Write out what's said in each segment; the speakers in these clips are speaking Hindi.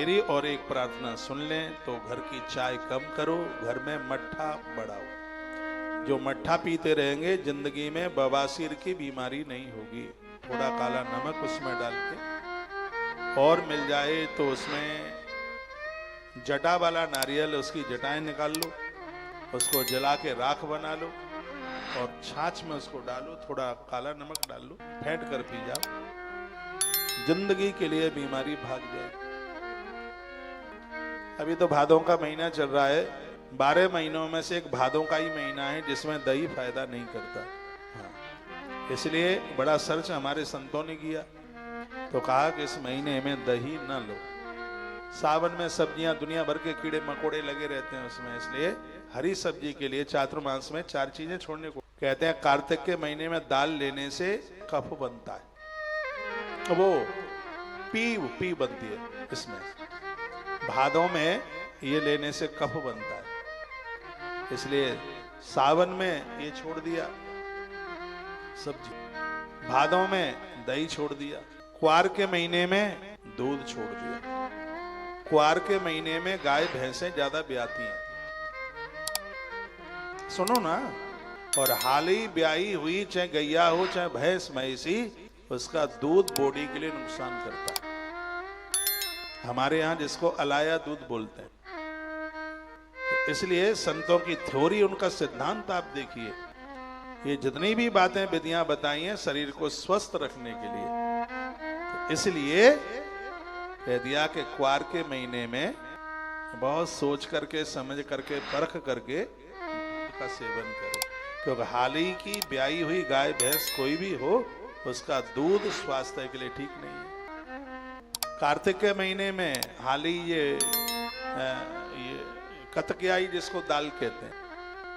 मेरी और एक प्रार्थना सुन लें तो घर की चाय कम करो, घर में मट्ठा बढ़ाओ। जो मट्ठा पीते रहेंगे जिंदगी में बवासीर की बीमारी नहीं होगी। थोड़ा काला नमक उसमें डाल के और मिल जाए तो उसमें जटा वाला नारियल, उसकी जटाएं निकाल लो, उसको जला के राख बना लो और छाछ में उसको डालो, थोड़ा काला नमक डाल लो, फेंट कर पी जाओ। जिंदगी के लिए बीमारी भाग जाए। अभी तो भादों का महीना चल रहा है, 12 महीनों में से एक भादों का ही महीना है जिसमें दही फायदा नहीं करता। हाँ, इसलिए बड़ा सर्च हमारे संतों ने किया तो कहा कि इस महीने में दही न लो। सावन में सब्जियां दुनिया भर के कीड़े मकोड़े लगे रहते हैं उसमें, इसलिए हरी सब्जी के लिए चातुर्मास में 4 चीजें छोड़ने को कहते हैं। कार्तिक के महीने में दाल लेने से कफ बनता है, वो पी बनती है इसमें। भादों में ये लेने से कफ बनता है, इसलिए सावन में ये छोड़ दिया सब्जी, भादों में दही छोड़ दिया, क्वार के महीने में दूध छोड़ दिया। क्वार के महीने में गाय भैंसें ज्यादा ब्याती हैं, सुनो ना। और हाल ही ब्याई हुई चाहे गैया हो चाहे भैंस मैसी, उसका दूध बॉडी के लिए नुकसान करता है। हमारे यहां जिसको अलाया दूध बोलते हैं। तो इसलिए संतों की थ्योरी, उनका सिद्धांत आप देखिए, ये जितनी भी बातें विधियां बताई हैं शरीर को स्वस्थ रखने के लिए। तो इसलिए कह दिया कि क्वार के महीने में बहुत सोच करके, समझ करके, परख करके का सेवन करें, क्योंकि हाल ही की ब्याई हुई गाय भैंस कोई भी हो, उसका दूध स्वास्थ्य के लिए ठीक नहीं है। कार्तिक के महीने में हाल ही ये कतकियाई जिसको दाल कहते हैं,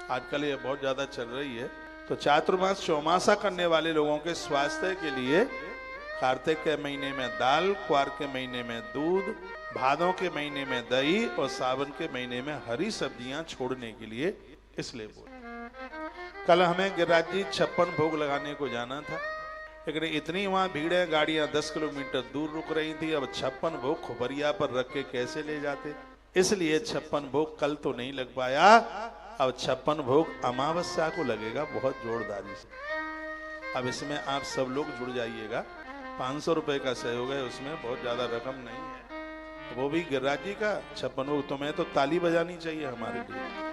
आजकल ये बहुत ज्यादा चल रही है। तो चातुर्मास चौमासा करने वाले लोगों के स्वास्थ्य के लिए कार्तिक के महीने में दाल, क्वार के महीने में दूध, भादों के महीने में दही और सावन के महीने में हरी सब्जियां छोड़ने के लिए इसलिए बोल। कल हमें गिरिराज जी 56 भोग लगाने को जाना था, लेकिन इतनी वहां भीड़ है, गाड़ियां 10 किलोमीटर दूर रुक रही थी। अब 56 भोग खुबरिया पर रख के कैसे ले जाते, इसलिए 56 भोग कल तो नहीं लग पाया। अब 56 भोग अमावस्या को लगेगा बहुत जोरदारी से। अब इसमें आप सब लोग जुड़ जाइएगा। 500 रुपए का सहयोग है, उसमें बहुत ज्यादा रकम नहीं है, वो भी गिरिराज जी का 56 भोग। तुम्हें तो ताली बजानी चाहिए हमारे लिए।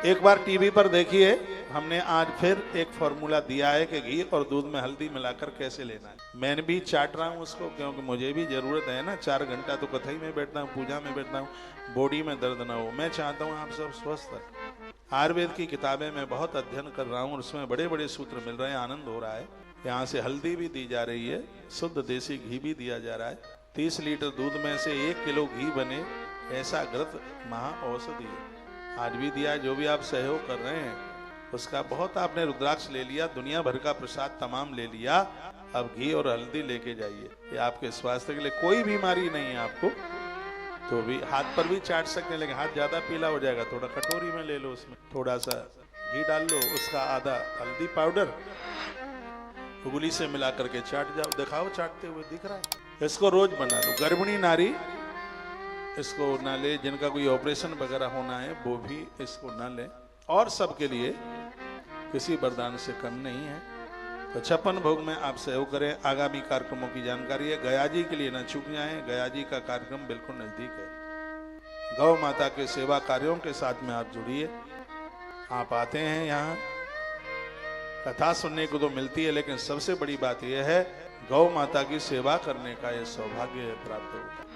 एक बार टीवी पर देखिए, हमने आज फिर एक फॉर्मूला दिया है कि घी और दूध में हल्दी मिलाकर कैसे लेना है। मैं भी चाट रहा हूँ उसको, क्योंकि मुझे भी जरूरत है ना। 4 घंटा तो कथई में बैठता हूँ, पूजा में बैठता हूँ, बॉडी में दर्द ना हो। मैं चाहता हूँ आप सब स्वस्थ रहें। आयुर्वेद की किताबें मैं बहुत अध्ययन कर रहा हूँ, उसमें बड़े बड़े सूत्र मिल रहे हैं, आनंद हो रहा है। यहाँ से हल्दी भी दी जा रही है, शुद्ध देसी घी भी दिया जा रहा है। 30 लीटर दूध में से 1 किलो घी बने, ऐसा घृत महा औषधि है। आज भी दिया, जो भी आप सहयोग कर रहे हैं उसका बहुत। आपने रुद्राक्ष ले लिया, दुनिया भर का प्रसाद तमाम ले लिया, अब घी और हल्दी लेके जाइए। ये आपके स्वास्थ्य के लिए, कोई बीमारी नहीं है आपको तो भी हाथ पर भी चाट सकते हैं, लेकिन हाथ ज्यादा पीला हो जाएगा। थोड़ा कटोरी में ले लो, उसमें थोड़ा सा घी डाल लो, उसका आधा हल्दी पाउडर उंगली से मिला करके चाट जाओ। दिखाओ चाटते हुए, दिख रहा है। इसको रोज बना लो। गर्भिणी नारी इसको ना ले, जिनका कोई ऑपरेशन वगैरह होना है वो भी इसको ना ले, और सबके लिए किसी वरदान से कम नहीं है। तो 56 भोग में आप सहयोग करें। आगामी कार्यक्रमों की जानकारी है, गया जी के लिए न चूक जाएं। गया जी का कार्यक्रम बिल्कुल नजदीक है। गौ माता के सेवा कार्यों के साथ में आप जुड़िए। आप आते हैं यहाँ, कथा सुनने को तो मिलती है, लेकिन सबसे बड़ी बात यह है गौ माता की सेवा करने का यह सौभाग्य प्राप्त होता है।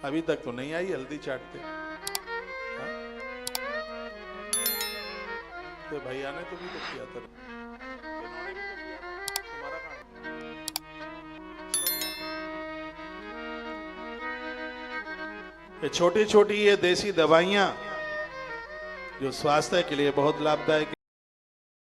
अभी तक तो नहीं आई हल्दी चाटते। तो भैया ने तो भी तो किया था, तुम्हारा काम। ये छोटी छोटी ये देसी दवाइयां जो स्वास्थ्य के लिए बहुत लाभदायक